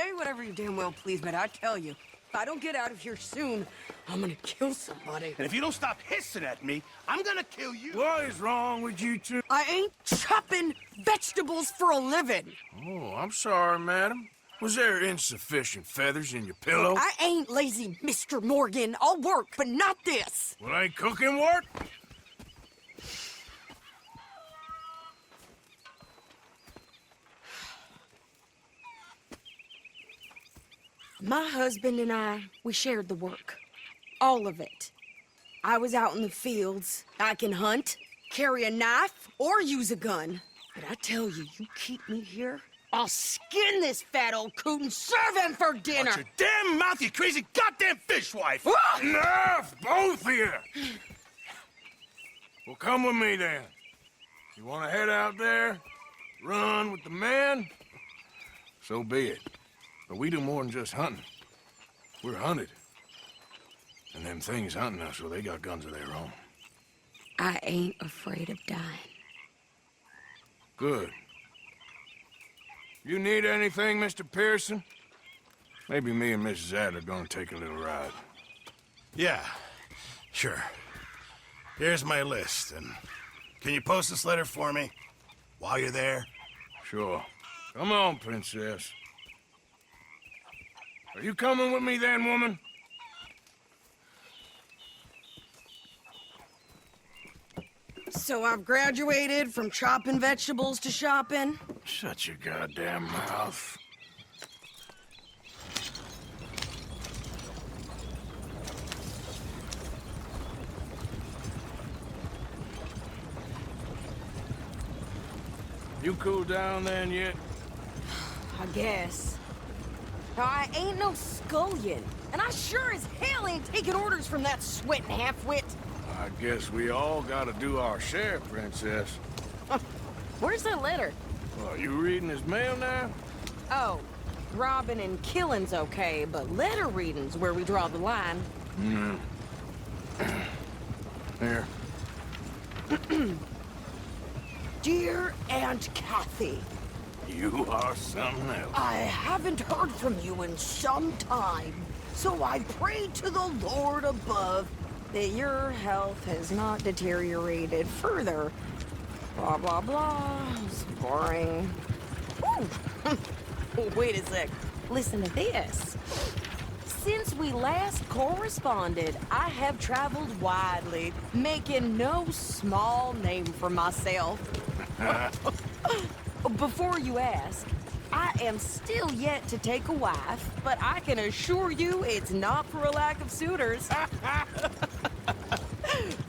say whatever you damn well please, but I tell you, if I don't get out of here soon, I'm gonna kill somebody. And if you don't stop hissing at me, I'm gonna kill you. What is wrong with you two? I ain't chopping vegetables for a living. Oh, I'm sorry, madam. Was there insufficient feathers in your pillow? I ain't lazy, Mr. Morgan. I'll work, but not this. Well, ain't cooking work? My husband and I, we shared the work. All of it. I was out in the fields. I can hunt, carry a knife, or use a gun. But I tell you, you keep me here, I'll skin this fat old coot and serve him for dinner! Watch your damn mouth, you crazy goddamn fishwife! Enough, both of you! Well, come with me, then. You want to head out there, run with the men? So be it. But we do more than just hunting. We're hunted. And them things hunting us, well, they got guns of their own. I ain't afraid of dying. Good. You need anything, Mr. Pearson? Maybe me and Mrs. Adler are gonna take a little ride. Yeah, sure. Here's my list, and can you post this letter for me while you're there? Sure. Come on, Princess. Are you coming with me then, woman? So I've graduated from chopping vegetables to shopping? Shut your goddamn mouth. You cool down then yet? I guess. Now, I ain't no scullion, and I sure as hell ain't taking orders from that sweating half-wit. I guess we all gotta do our share, Princess. Where's that letter? Well, you reading his mail now? Oh, robbing and killing's okay, but letter reading's where we draw the line. Here. Dear Aunt Kathy, You are something else. I haven't heard from you in some time, so I pray to the Lord above that your health has not deteriorated further. Blah, blah, blah. It's boring. Ooh. Wait a sec. Listen to this. Since we last corresponded, I have traveled widely, making no small name for myself. Before you ask, I am still yet to take a wife, but I can assure you it's not for a lack of suitors.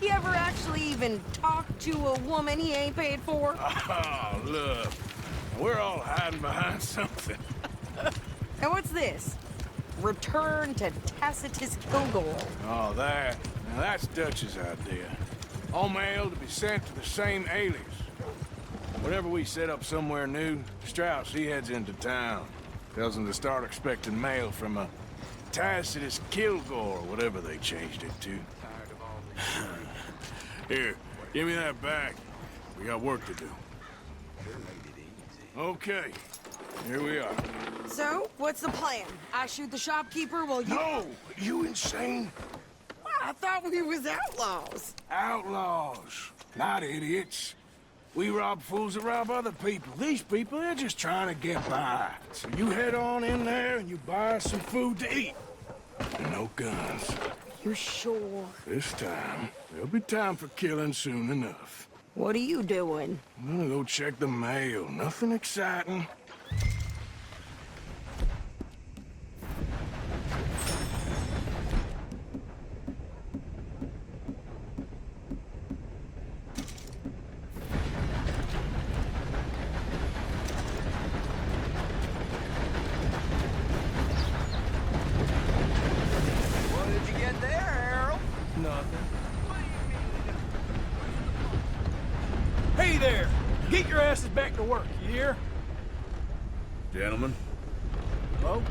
You ever actually even talk to a woman he ain't paid for? Oh, look. We're all hiding behind something. And what's this? Return to Tacitus Kilgore. Oh, that. Now, that's Dutch's idea. All mail to be sent to the same alias. Whenever we set up somewhere new, Strauss, he heads into town. Tells them to start expecting mail from a Tacitus Kilgore, or whatever they changed it to. Here, give me that back. We got work to do. Okay, here we are. So, what's the plan? I shoot the shopkeeper while you... No! You insane? I thought we was outlaws. Outlaws, not idiots. We rob fools that rob other people. These people, they're just trying to get by. So you head on in there and you buy us some food to eat. And no guns. You sure? This time, there'll be time for killing soon enough. What are you doing? I'm gonna go check the mail. Nothing exciting. What did you get there, Harold? Nothing. Hey there! Get your asses back to work, you hear? Gentlemen, Hello?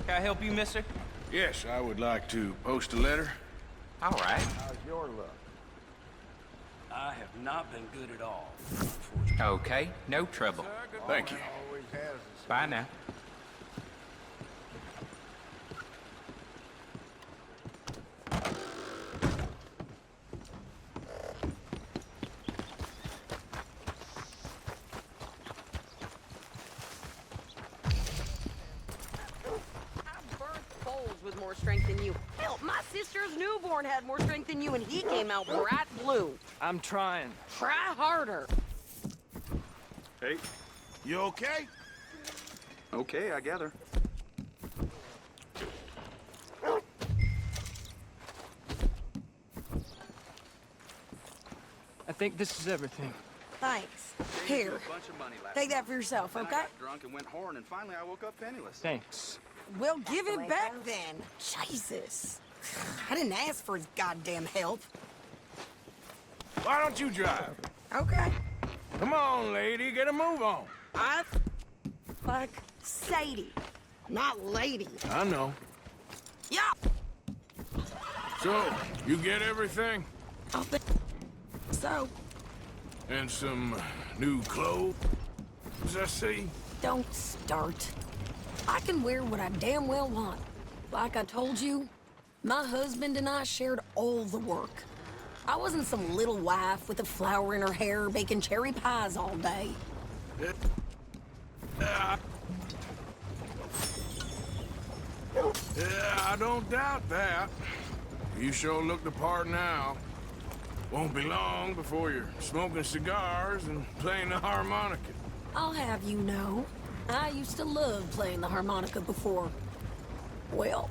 Can I help you, mister? yes, I would like to post a letter. All right. How's your luck? I have not been good at all. Okay, no trouble. Thank you. Bye now. With more strength than you. Hell, my sister's newborn had more strength than you, and he came out bright blue. I'm trying. Try harder. Hey. You okay? Okay, I gather. I think this is everything. Thanks. Here, A bunch of money last take that month. for yourself, Then I okay? got drunk and went whoring, and finally I woke up penniless. Thanks. We'll give it back then. Jesus. I didn't ask for his goddamn help. Why don't you drive? Okay. Come on, lady, get a move on. I like Sadie, not lady. I know. Yeah. So, you get everything? I think so. And some new clothes, I see? Don't start. I can wear what I damn well want. Like I told you, my husband and I shared all the work. I wasn't some little wife with a flower in her hair baking cherry pies all day. Yeah, I don't doubt that. You sure look the part now. Won't be long before you're smoking cigars and playing the harmonica. I'll have you know, I used to love playing the harmonica before. Well,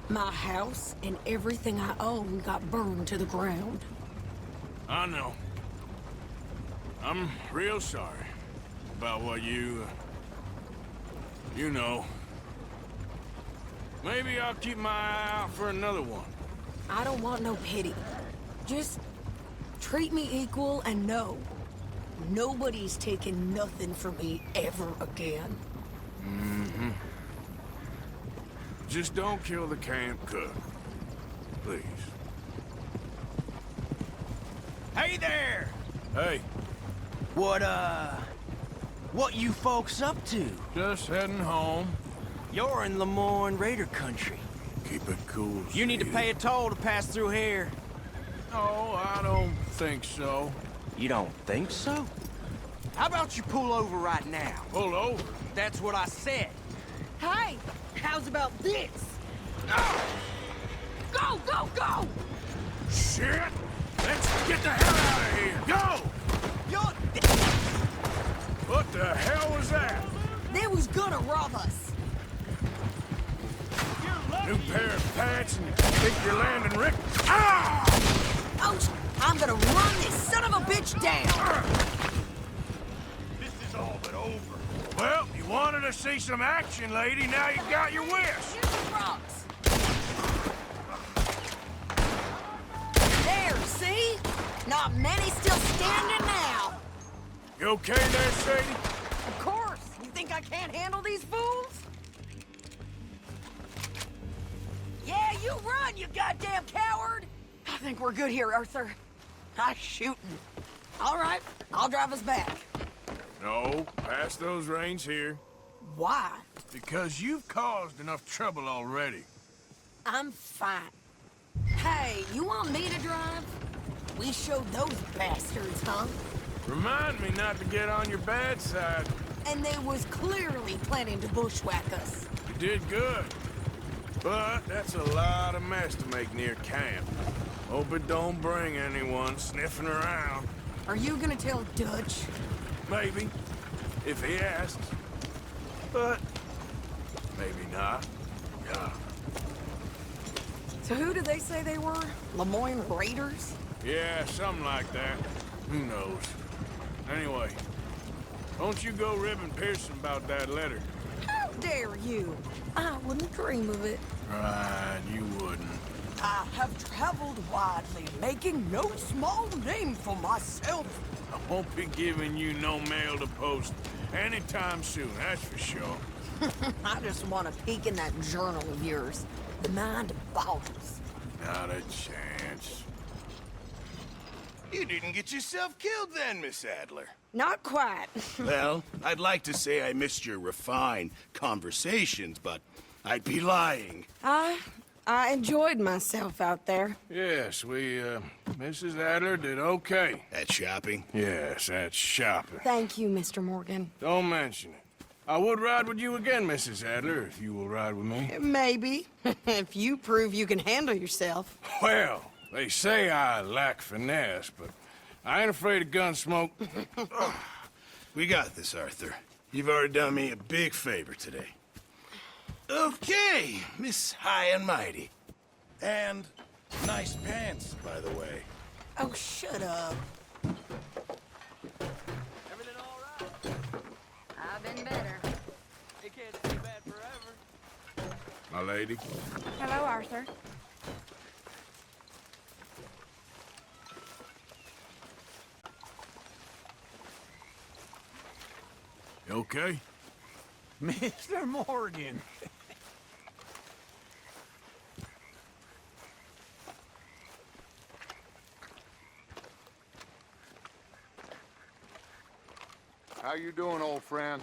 my house and everything I own got burned to the ground. I know. I'm real sorry about what you know. Maybe I'll keep my eye out for another one. I don't want no pity. Just treat me equal and know nobody's taking nothing from me ever again. Mm-hmm. Just don't kill the camp cook. Please. Hey there! Hey, What you folks up to? just heading home. You're in Lemoyne Raider country. Keep it cool, You need to Steve. pay a toll to pass through here. No, I don't think so. You don't think so? How about you pull over right now? Pull over. That's what I said. Hey, how's about this? Go, go, go! Shit! Let's get the hell out of here! Go! You're... What the hell was that? They was gonna rob us. New pair of pants and you think you're landing Rick? Ah! Ouch! I'm gonna run this son of a bitch down! This is all but over. Well, you wanted to see some action, lady. Now you got your wish. Here's the rocks. There, see? Not many still standing now. You okay there, Sadie? Of course. You think I can't handle these fools? Yeah, you run, you goddamn coward! I think we're good here, Arthur. I'm shooting. All right, I'll drive us back. No, pass those reins here. Why? Because you've caused enough trouble already. I'm fine. Hey, you want me to drive? We showed those bastards, huh? Remind me not to get on your bad side. And they was clearly planning to bushwhack us. You did good. But that's a lot of mess to make near camp. Hope it don't bring anyone sniffing around. Are you gonna tell Dutch? Maybe, if he asks. But maybe not. Yeah. So who did they say they were? Lemoyne Raiders? Yeah, something like that. Who knows? Anyway, don't you go ribbing Pearson about that letter. How dare you? I wouldn't dream of it. Right, you wouldn't. I have traveled widely, making no small name for myself. I won't be giving you no mail to post anytime soon, that's for sure. I just want to peek in that journal of yours. The mind boggles. Not a chance. You didn't get yourself killed then, Miss Adler. Not quite. Well, I'd like to say I missed your refined conversations, but I'd be lying. I enjoyed myself out there. Yes, Mrs. Adler did okay. At shopping? Yes, that's shopping. Thank you, Mr. Morgan. Don't mention it. I would ride with you again, Mrs. Adler, if you will ride with me. Maybe. If you prove you can handle yourself. Well, they say I lack finesse, but I ain't afraid of gun smoke. We got this, Arthur. You've already done me a big favor today. Okay, Miss High and Mighty. And nice pants, by the way. Oh, shut up. Everything all right? I've been better. It can't stay bad forever. My lady. Hello, Arthur. You okay? Mr. Morgan. How you doing, old friend?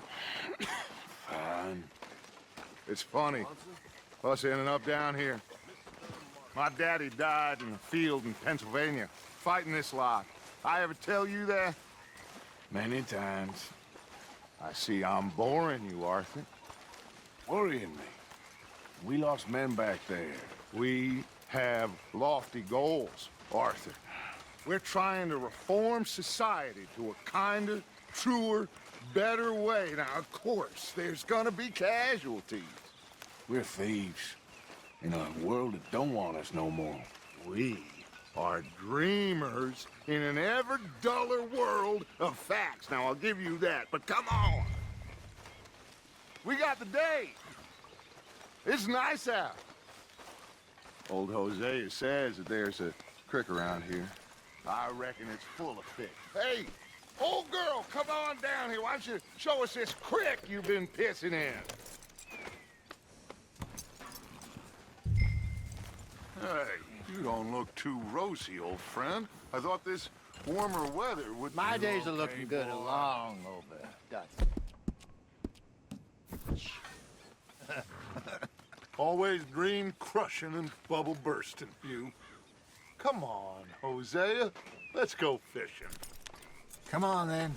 Fine. It's funny, us ending up down here. My daddy died in a field in Pennsylvania, fighting this lot. I ever tell you that? Many times. I see I'm boring you, Arthur. Worrying me. We lost men back there. We have lofty goals, Arthur. We're trying to reform society to a kinder, truer, better way. Now, of course, there's gonna be casualties. We're thieves. In a world that don't want us no more. We are dreamers in an ever duller world of facts. Now, I'll give you that, but come on. We got the day. It's nice out. Old Hosea says that there's a creek around here. I reckon it's full of fish. Hey, old girl, come on down here. Why don't you show us this creek you've been pissing in? Hey, you don't look too rosy, old friend. I thought this warmer weather would... My days are looking good along over, Dutch. Always dream crushing and bubble bursting, you. Come on, Hosea. Let's go fishing. Come on, then.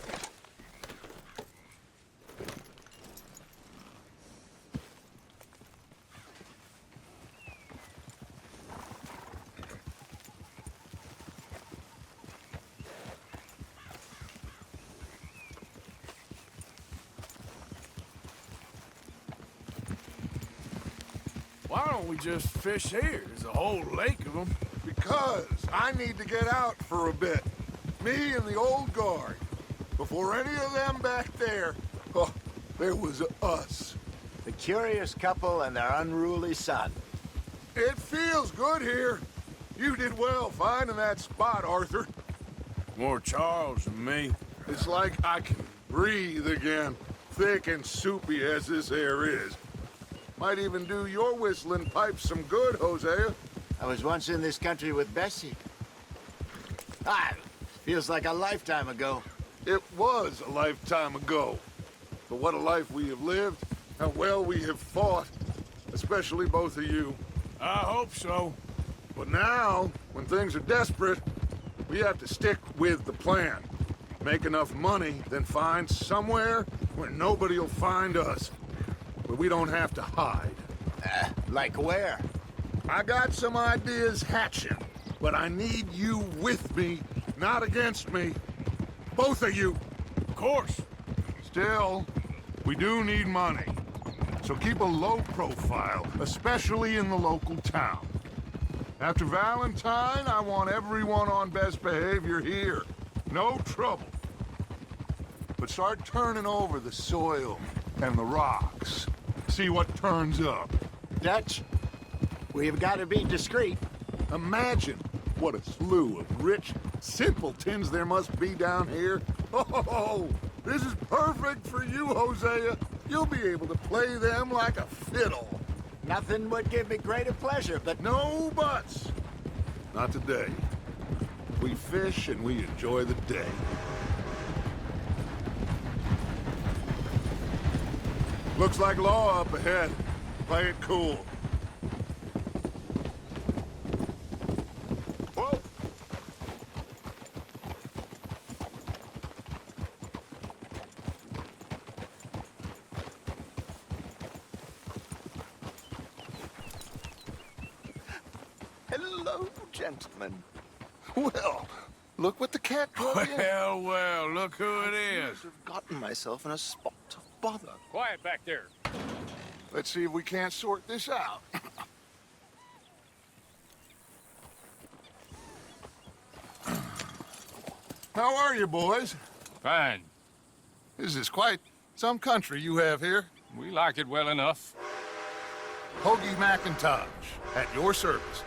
Why don't we just fish here? There's a whole lake of them. Because I need to get out for a bit. Me and the old guard. Before any of them back there, oh, there was us. The curious couple and their unruly son. It feels good here. You did well finding that spot, Arthur. More Charles than me. It's like I can breathe again, thick and soupy as this air is. Might even do your whistling pipes some good, Hosea. I was once in this country with Bessie. Feels like a lifetime ago. It was a lifetime ago. But what a life we have lived, how well we have fought, especially both of you. I hope so. But now, when things are desperate, we have to stick with the plan. Make enough money, then find somewhere where nobody will find us. Where we don't have to hide. Like where? I got some ideas hatching, but I need you with me, not against me. Both of you. Of course. Still, we do need money. So keep a low profile, especially in the local town. After Valentine, I want everyone on best behavior here. No trouble. But start turning over the soil and the rocks. See what turns up. Dutch, we've got to be discreet. Imagine what a slew of rich simpletons there must be down here. Oh, this is perfect for you, Hosea. You'll be able to play them like a fiddle. Nothing would give me greater pleasure, but No buts. Not today. We fish and we enjoy the day. Looks like law up ahead. Play it cool. Whoa! Hello, gentlemen. Well, look what the cat brought in. Well, look who it is. I've gotten myself in a spot of bother. Quiet back there. Let's see if we can't sort this out. How are you, boys? Fine. This is quite some country you have here. We like it well enough. Hoagie McIntosh, at your service.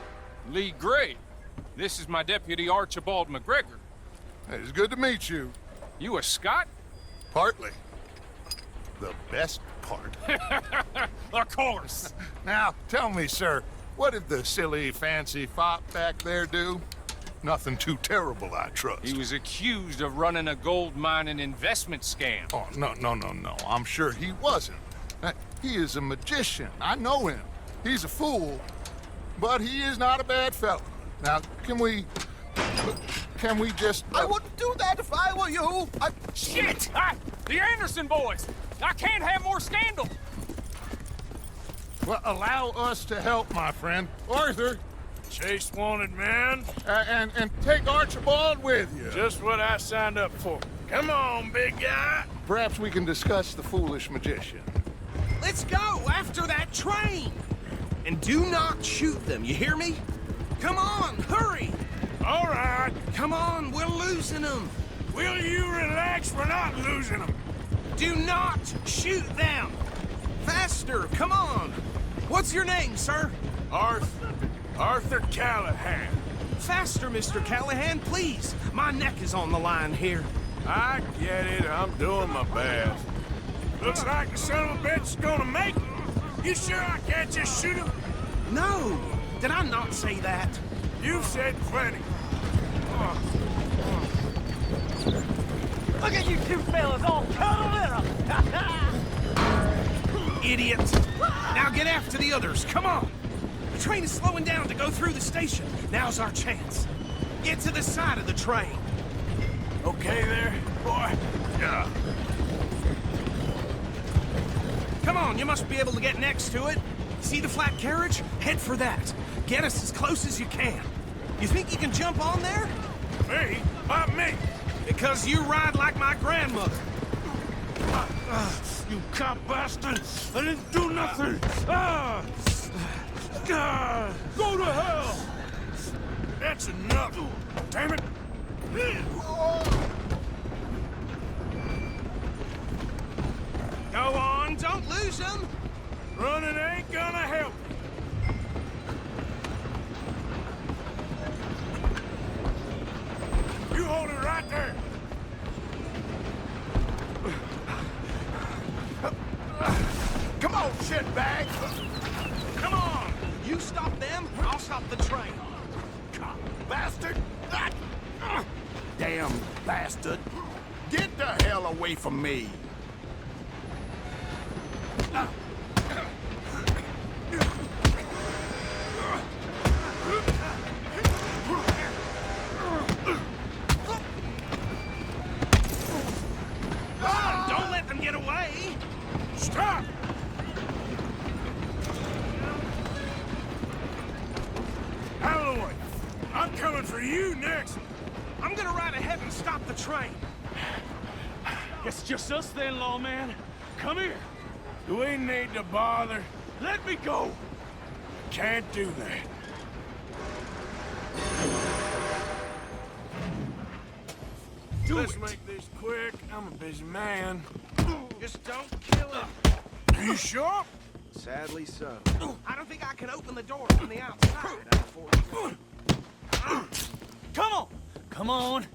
Lee Gray. This is my deputy Archibald McGregor. It's good to meet you. You a Scot? Partly. The best part. Of course. Now, tell me, sir, what did the silly, fancy fop back there do? Nothing too terrible, I trust. He was accused of running a gold mining investment scam. Oh, no. I'm sure he wasn't. He is a magician. I know him. He's a fool, but he is not a bad fellow. Now, can we just... I wouldn't do that if I were you. Shit! The Anderson boys! I can't have more scandal! Well, allow us to help, my friend. Arthur, Chase wanted man. and take Archibald with you. Just what I signed up for. Come on, big guy. Perhaps we can discuss the foolish magician. Let's go after that train. And do not shoot them, you hear me? Come on, hurry. All right. Come on, we're losing them. Will you relax? We're not losing them. Do not shoot them. Faster, come on. What's your name, sir? Arthur Callahan. Faster, Mr. Callahan, please. My neck is on the line here. I get it. I'm doing my best. Looks like the son of a bitch is gonna make it. You sure I can't just shoot him? No, did I not say that? You've said plenty. Look at you two fellas all cuddled up! Idiot. Now get after the others, come on. The train is slowing down to go through the station. Now's our chance. Get to the side of the train. Okay there, boy? Yeah. Come on, you must be able to get next to it. See the flat carriage? Head for that. Get us as close as you can. You think you can jump on there? Me? Why me? Because you ride like my grandmother. You cop bastard! I didn't do nothing! Go to hell! That's enough! Damn it! Go on, don't lose them. Running ain't gonna help. You hold it right there. Come on, shitbag! Come on! You stop them, I'll stop the train. Bastard! Damn bastard! Get the hell away from me! Don't let them get away! Stop! Out of the way. I'm coming for you next. I'm gonna ride ahead and stop the train. Guess it's just us then, lawman. Come here. Do we need to bother? Let me go. Can't do that. Let's make this quick. I'm a busy man. Just don't kill him. Are you sure? Sadly so. I don't think I can open the door from the outside, unfortunately. Come on. Come on.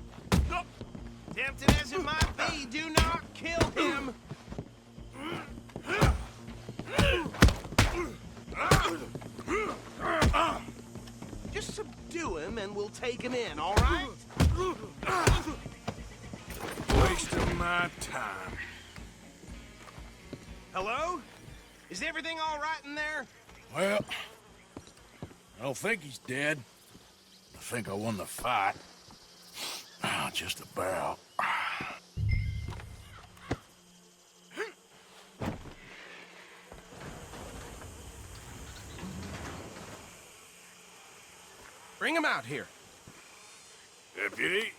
Tempting as it might be, do not kill him. Just subdue him and we'll take him in, all right? Wasting my time. Hello? Is everything all right in there? Well, I don't think he's dead. I think I won the fight. Just about. Bring him out here. Deputy,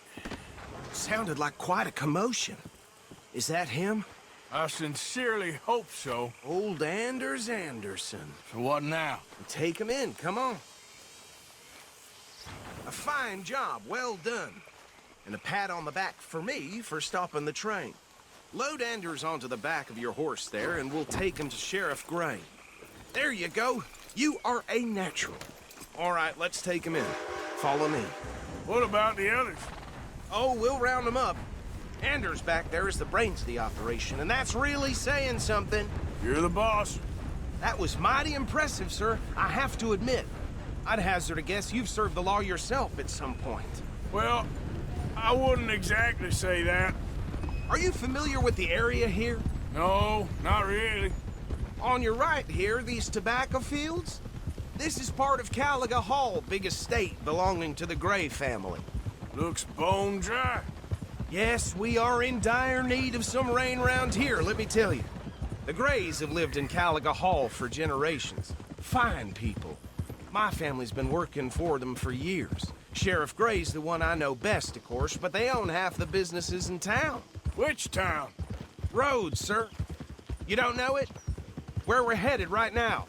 Sounded like quite a commotion. Is that him? I sincerely hope so. Old Anders Anderson. So what now? Take him in, come on. A fine job, well done. And a pat on the back for me for stopping the train. Load Anders onto the back of your horse there, and we'll take him to Sheriff Gray. There you go. You are a natural. All right, let's take him in. Follow me. What about the others? Oh, we'll round them up. Anders back there is the brains of the operation, and that's really saying something. You're the boss. That was mighty impressive, sir. I have to admit. I'd hazard a guess you've served the law yourself at some point. Well, I wouldn't exactly say that. Are you familiar with the area here? No, not really. On your right here, these tobacco fields? This is part of Caliga Hall, big estate belonging to the Gray family. Looks bone dry. Yes, we are in dire need of some rain round here, let me tell you. The Grays have lived in Caliga Hall for generations. Fine people. My family's been working for them for years. Sheriff Gray's the one I know best, of course, but they own half the businesses in town. Which town? Rhodes, sir. You don't know it? Where we're headed right now.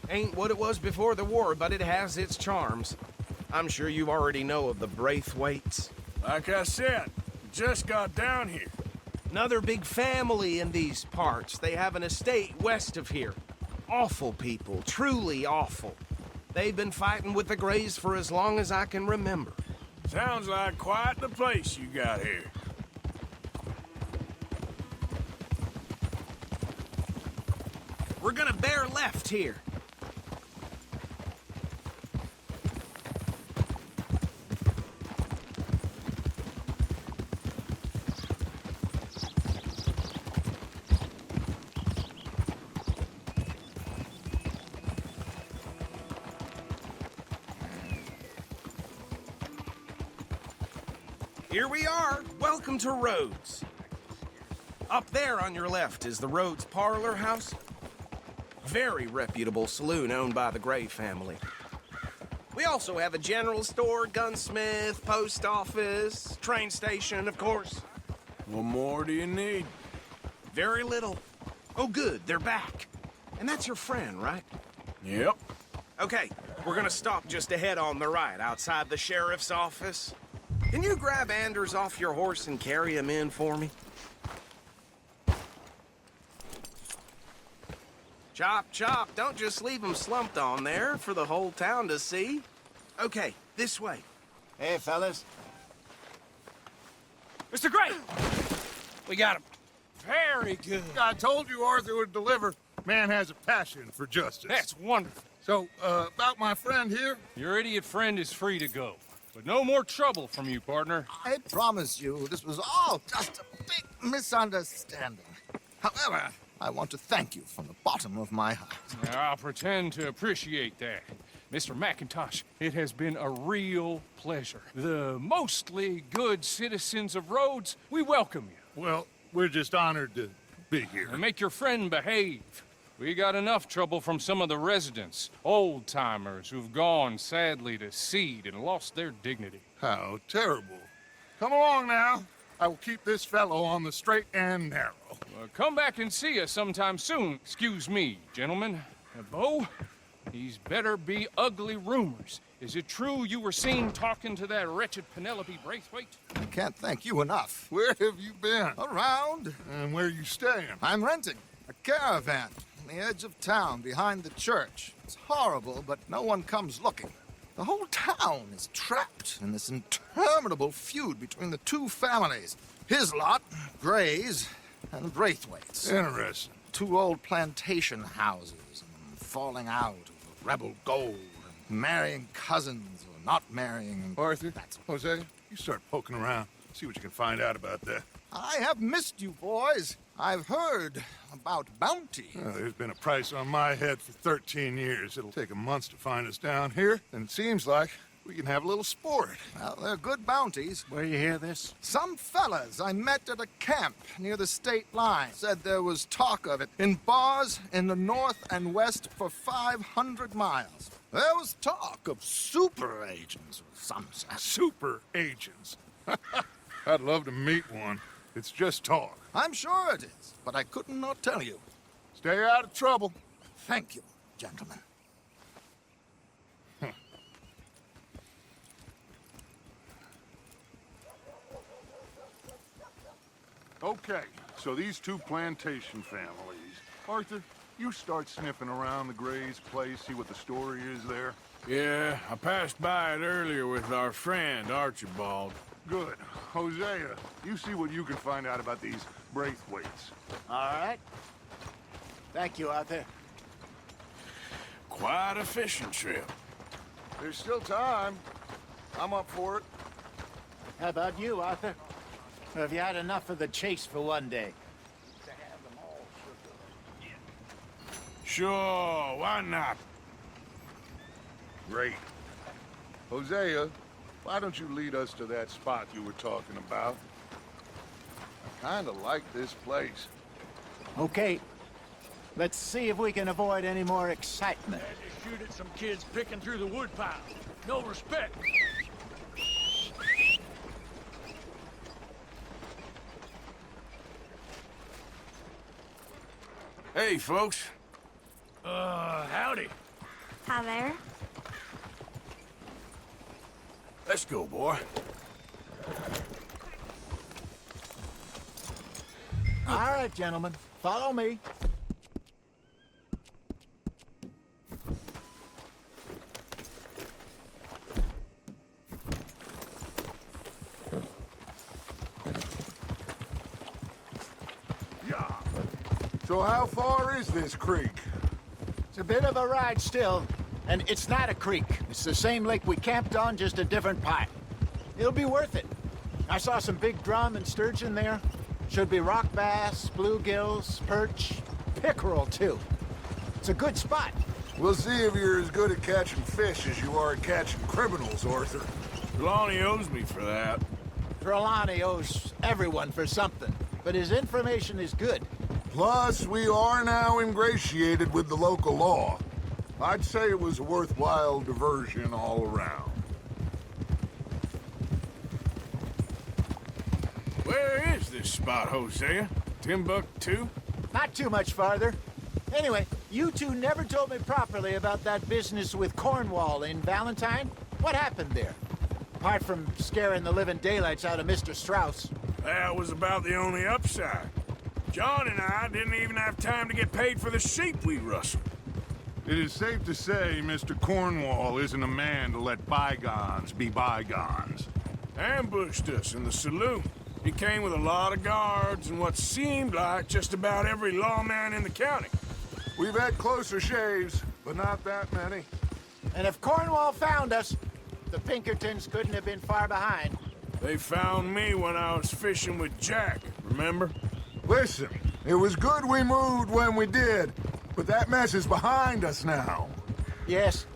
Ain't what it was before the war, but it has its charms. I'm sure you already know of the Braithwaites. Like I said, just got down here. Another big family in these parts. They have an estate west of here. Awful people, truly awful. They've been fighting with the Grays for as long as I can remember. Sounds like quite the place you got here. We're gonna bear left here. Here we are. Welcome to Rhodes. Up there on your left is the Rhodes Parlor House. Very reputable saloon owned by the Gray family. We also have a general store, gunsmith, post office, train station, of course. What more do you need? Very little. Oh, good, they're back. And that's your friend, right? Yep. Okay, we're gonna stop just ahead on the right, outside the sheriff's office. Can you grab Anders off your horse and carry him in for me? Chop, chop. Don't just leave him slumped on there for the whole town to see. Okay, this way. Hey, fellas. Mr. Gray! We got him. Very good. I told you Arthur would deliver. Man has a passion for justice. That's wonderful. So, about my friend here? Your idiot friend is free to go. But no more trouble from you, partner. I promise you, this was all just a big misunderstanding. However, I want to thank you from the bottom of my heart. I'll pretend to appreciate that. Mr. McIntosh, it has been a real pleasure. The mostly good citizens of Rhodes, we welcome you. Well, we're just honored to be here. And make your friend behave. We got enough trouble from some of the residents, old-timers who've gone, sadly, to seed and lost their dignity. How terrible. Come along now. I will keep this fellow on the straight and narrow. Come back and see us sometime soon. Excuse me, gentlemen. Bo, these better be ugly rumors. Is it true you were seen talking to that wretched Penelope Braithwaite? I can't thank you enough. Where have you been? Around. And where you staying? I'm renting a caravan on the edge of town behind the church. It's horrible, but no one comes looking. The whole town is trapped in this interminable feud between the two families. His lot, Gray's, and Braithwaite's. Interesting. 2 old plantation houses, and falling out of rebel gold, and marrying cousins or not marrying. Arthur, Hosea, you start poking around. See what you can find out about that. I have missed you, boys. I've heard about bounty. Well, there's been a price on my head for 13 years. It'll take 'em months to find us down here, and it seems like we can have a little sport. Well, they're good bounties. Where you hear this? Some fellas I met at a camp near the state line said there was talk of it in bars in the north and west for 500 miles. There was talk of super agents or some such. Super agents. I'd love to meet one. It's just talk. I'm sure it is, but I couldn't not tell you. Stay out of trouble. Thank you, gentlemen. Okay, so these two plantation families. Arthur, you start sniffing around the Gray's place, see what the story is there. Yeah, I passed by it earlier with our friend, Archibald. Good. Hosea, you see what you can find out about these Braithwaites. All right. Thank you, Arthur. Quite a fishing trip. There's still time. I'm up for it. How about you, Arthur? Or have you had enough of the chase for one day? Sure, why not? Great. Hosea, why don't you lead us to that spot you were talking about? I kinda like this place. Okay. Let's see if we can avoid any more excitement. Had to shoot at some kids picking through the woodpile. No respect. Hey, folks. Howdy. Hi there. Let's go, boy. All right, gentlemen. Follow me. So how far is this creek? It's a bit of a ride still, and it's not a creek. It's the same lake we camped on, just a different pipe. It'll be worth it. I saw some big drum and sturgeon there. Should be rock bass, bluegills, perch, pickerel too. It's a good spot. We'll see if you're as good at catching fish as you are at catching criminals, Arthur. Lonnie owes me for that. Trelawney owes everyone for something, but his information is good. Plus, we are now ingratiated with the local law. I'd say it was a worthwhile diversion all around. Where is this spot, Hosea? Timbuktu? Not too much farther. Anyway, you two never told me properly about that business with Cornwall in Valentine. What happened there? Apart from scaring the living daylights out of Mr. Strauss. That was about the only upside. John and I didn't even have time to get paid for the sheep we rustled. It is safe to say Mr. Cornwall isn't a man to let bygones be bygones. Ambushed us in the saloon. He came with a lot of guards and what seemed like just about every lawman in the county. We've had closer shaves, but not that many. And if Cornwall found us, the Pinkertons couldn't have been far behind. They found me when I was fishing with Jack, remember? Listen, it was good we moved when we did, but that mess is behind us now. Yes.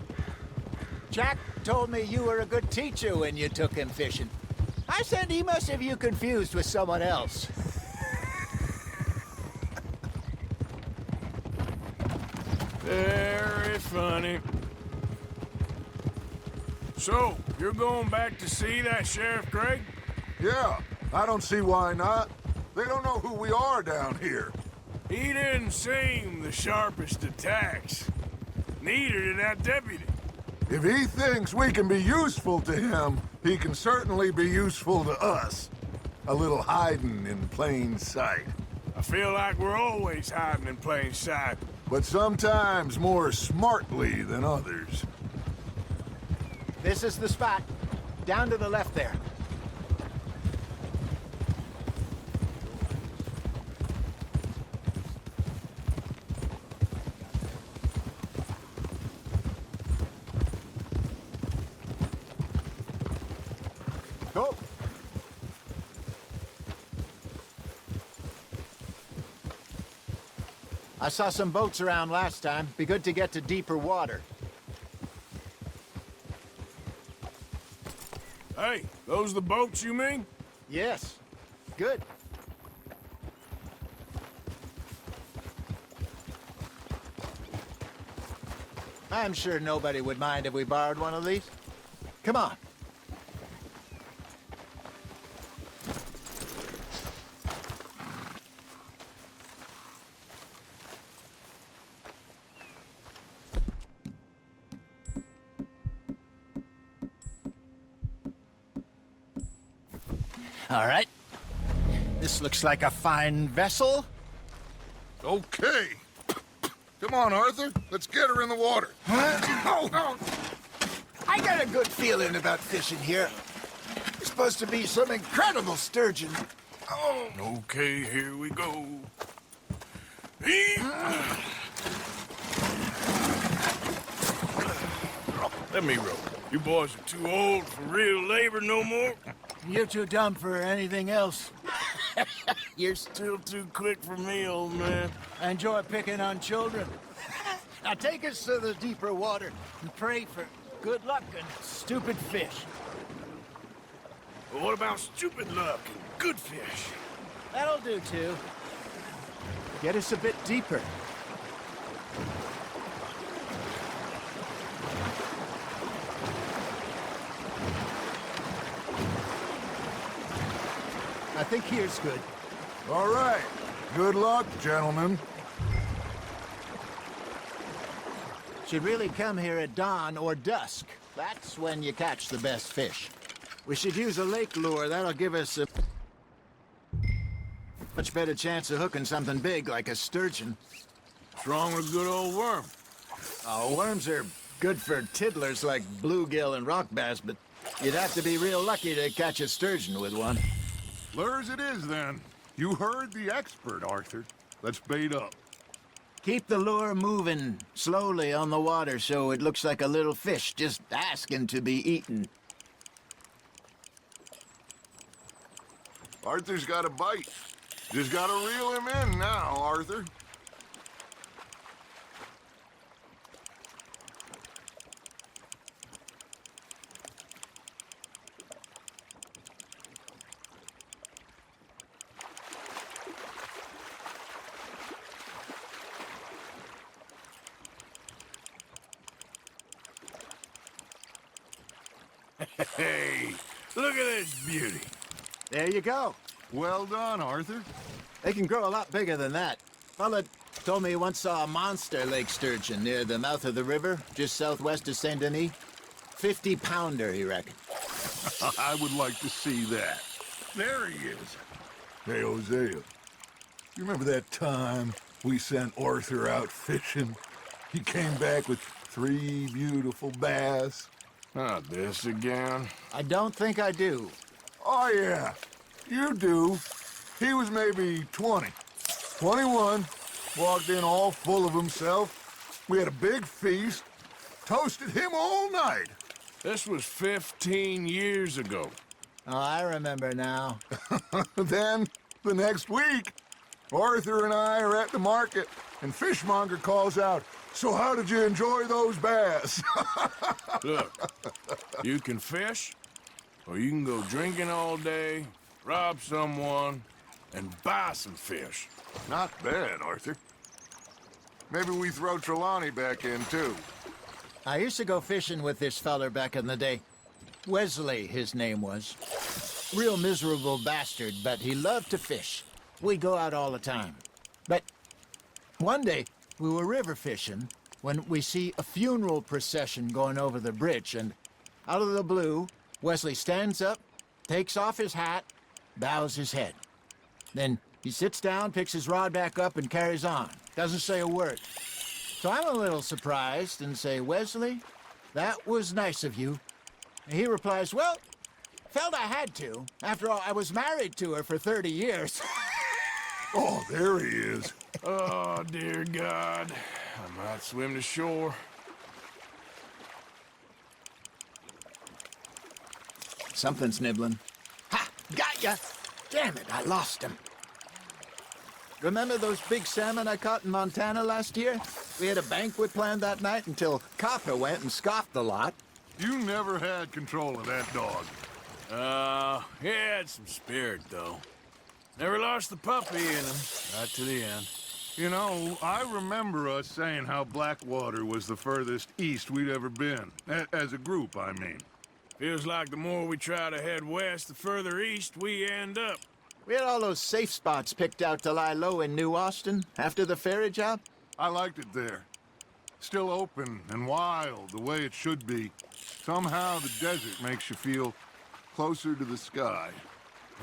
Jack told me you were a good teacher when you took him fishing. I said he must have you confused with someone else. Very funny. So, you're going back to see that Sheriff Gregg? Yeah, I don't see why not. They don't know who we are down here. He didn't seem the sharpest attacks. Neither did that deputy. If he thinks we can be useful to him, he can certainly be useful to us. A little hiding in plain sight. I feel like we're always hiding in plain sight. But sometimes more smartly than others. This is the spot. Down to the left there. Oh! I saw some boats around last time. Be good to get to deeper water. Hey, those the boats you mean? Yes. Good. I'm sure nobody would mind if we borrowed one of these. Come on. All right. This looks like a fine vessel. Okay. Come on, Arthur. Let's get her in the water. Oh. I got a good feeling about fishing here. It's supposed to be some incredible sturgeon. Oh. Okay, here we go. Let me row. You boys are too old for real labor no more. You're too dumb for anything else. You're still too quick for me, old man. I enjoy picking on children. Now take us to the deeper water and pray for good luck and stupid fish. Well, what about stupid luck and good fish? That'll do, too. Get us a bit deeper. I think here's good. All right. Good luck, gentlemen. Should really come here at dawn or dusk. That's when you catch the best fish. We should use a lake lure. That'll give us a much better chance of hooking something big like a sturgeon. What's wrong with a good old worm? Oh, worms are good for tiddlers like bluegill and rock bass, but you'd have to be real lucky to catch a sturgeon with one. Lures it is, then. You heard the expert, Arthur. Let's bait up. Keep the lure moving slowly on the water so it looks like a little fish just asking to be eaten. Arthur's got a bite. Just gotta reel him in now, Arthur. Hey, look at this beauty. There you go. Well done, Arthur. They can grow a lot bigger than that. Fella told me he once saw a monster lake sturgeon near the mouth of the river, just southwest of Saint Denis. 50-pounder, he reckoned. I would like to see that. There he is. Hey, Hosea. You remember that time we sent Arthur out fishing? He came back with 3 beautiful bass. Not this again. I don't think I do. Oh, yeah. You do. He was maybe 20. 21. Walked in all full of himself. We had a big feast. Toasted him all night. This was 15 years ago. Oh, I remember now. Then, the next week, Arthur and I are at the market, and Fishmonger calls out, "So how did you enjoy those bass?" Look, you can fish, or you can go drinking all day, rob someone, and buy some fish. Not bad, Arthur. Maybe we throw Trelawney back in, too. I used to go fishing with this feller back in the day. Wesley, his name was. Real miserable bastard, but he loved to fish. We go out all the time. But one day, we were river fishing when we see a funeral procession going over the bridge, and out of the blue, Wesley stands up, takes off his hat, bows his head. Then he sits down, picks his rod back up, and carries on. Doesn't say a word. So I'm a little surprised and say, "Wesley, that was nice of you." And he replies, "Well, felt I had to. After all, I was married to her for 30 years. Oh, there he is. Oh, dear God. I might swim to shore. Something's nibbling. Got ya! Damn it, I lost him. Remember those big salmon I caught in Montana last year? We had a banquet planned that night until Copper went and scoffed the lot. You never had control of that dog. He had some spirit, though. Never lost the puppy in him, right to the end. You know, I remember us saying how Blackwater was the furthest east we'd ever been. As a group, I mean. Feels like the more we try to head west, the further east we end up. We had all those safe spots picked out to lie low in New Austin after the ferry job. I liked it there. Still open and wild, the way it should be. Somehow the desert makes you feel closer to the sky.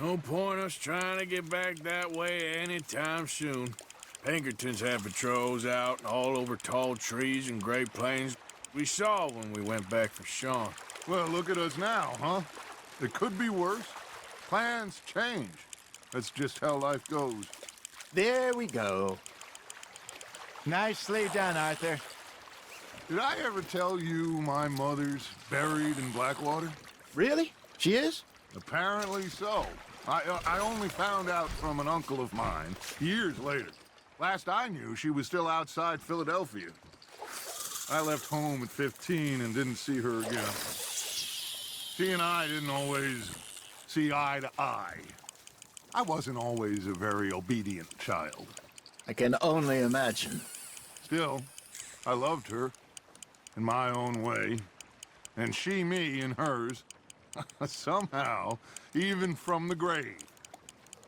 No point us trying to get back that way anytime soon. Pinkertons had patrols out all over tall trees and Great Plains. We saw when we went back for Sean. Well, look at us now, huh? It could be worse. Plans change. That's just how life goes. There we go. Nicely done, Arthur. Did I ever tell you my mother's buried in Blackwater? Really? She is? Apparently so. I only found out from an uncle of mine years later. Last I knew, she was still outside Philadelphia. I left home at 15 and didn't see her again. She and I didn't always see eye to eye. I wasn't always a very obedient child. I can only imagine. Still, I loved her in my own way, and she me in hers. Somehow, even from the grave,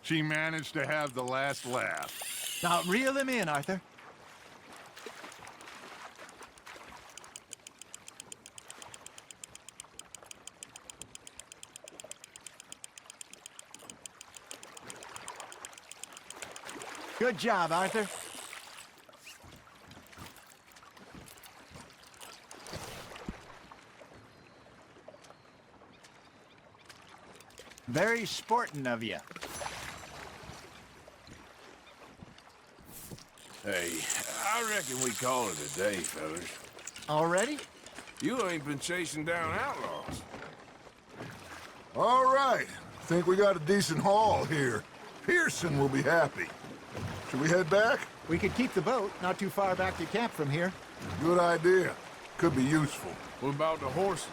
she managed to have the last laugh. Now reel him in, Arthur. Good job, Arthur. Very sporting of you. Hey, I reckon we call it a day, fellas. Already? You ain't been chasing down outlaws. All right. Think we got a decent haul here. Pearson will be happy. Should we head back? We could keep the boat not too far back to camp from here. Good idea. Could be useful. What about the horses?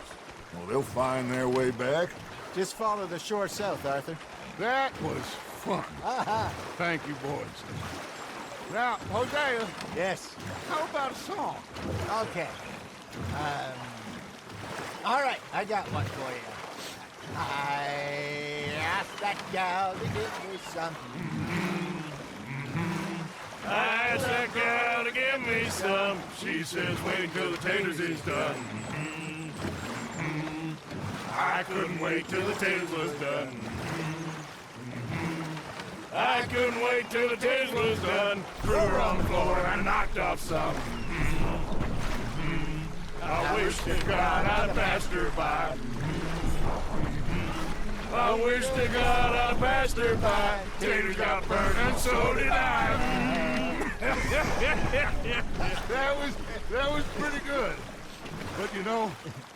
Well, they'll find their way back. Just follow the shore south, Arthur. That was fun. Aha! Thank you, boys. Now, Hosea, Yes. how about a song? Okay. All right, I got one for you. I asked that gal to give me some. I asked that gal to give me some. She says, wait till the taters is done. I couldn't wait till the taters was done. I couldn't wait till the taters was done. Threw her on the floor and knocked off some. I wish to God I'd passed her by. I wish to God I'd passed her by. Taters got burned and so did I. That was pretty good. But you know,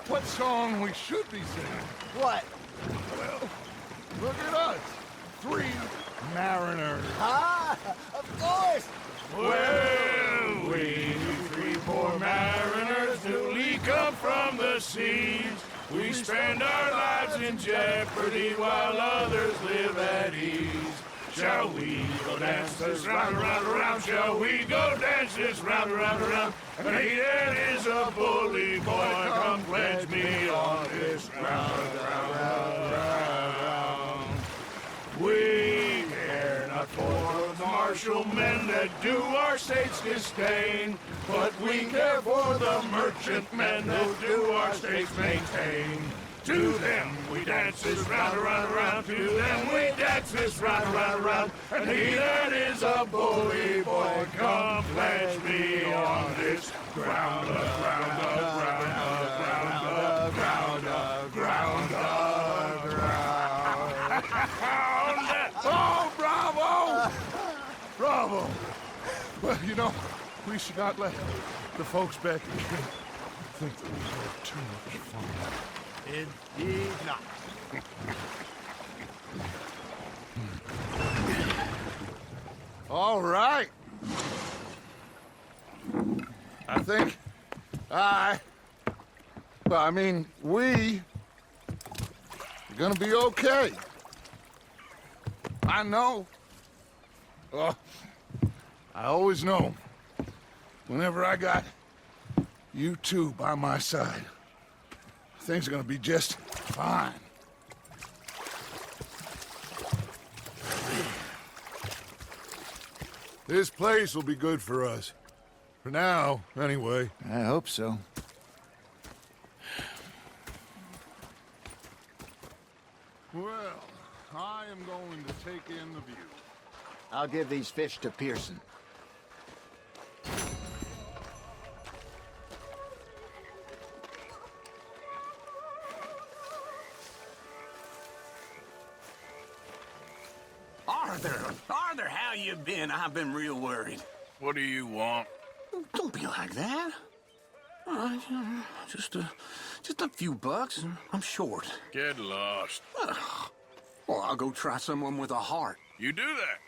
what song we should be singing? What? Well, look at us. 3 mariners. Ah, of course. Well, we 3 poor mariners newly come from the seas. We spend our lives in jeopardy while others live at ease. Shall we go dance this round, around, around? Shall we go dance this round, around, around? And he that is a bully boy, come pledge me on this round, round, round. We care not for the martial men that do our states disdain, but we care for the merchant men that do our states maintain. To them we dance this round, around, around. To them we dance this round, around, around. And he that is a bully boy, come pledge me on this ground, ground, ground, ground, ground, ground, ground. Oh, bravo! Bravo! Well, you know, we should not let the folks back here think that we had too much fun. Indeed not. All right. I think we are gonna be okay. I know. Well, I always know. Whenever I got you two by my side, things are gonna be just fine. This place will be good for us. For now, anyway. I hope so. Well, I am going to take in the view. I'll give these fish to Pearson. Arthur, how you been? I've been real worried. What do you want? Don't be like that. Just a few bucks, and I'm short. Get lost. Well, I'll go try someone with a heart. You do that.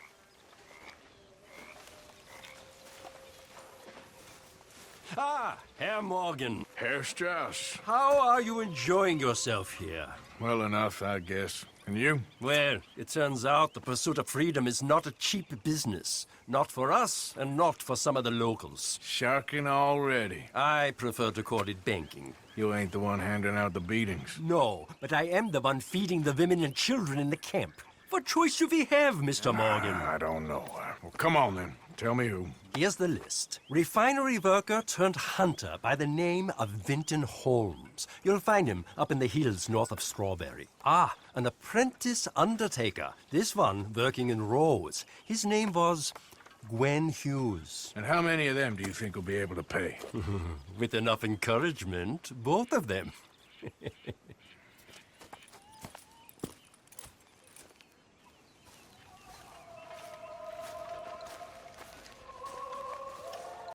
Ah, Herr Morgan. Herr Strauss. How are you enjoying yourself here? Well enough, I guess. And you? Well, it turns out the pursuit of freedom is not a cheap business. Not for us, and not for some of the locals. Sharking already. I prefer to call it banking. You ain't the one handing out the beatings. No, but I am the one feeding the women and children in the camp. What choice do we have, Mr. Morgan? I don't know. Well, come on then. Tell me who. Here's the list. Refinery worker turned hunter by the name of Vinton Holmes. You'll find him up in the hills north of Strawberry. Ah, an apprentice undertaker. This one working in rows. His name was Gwen Hughes. And how many of them do you think will be able to pay? With enough encouragement, both of them.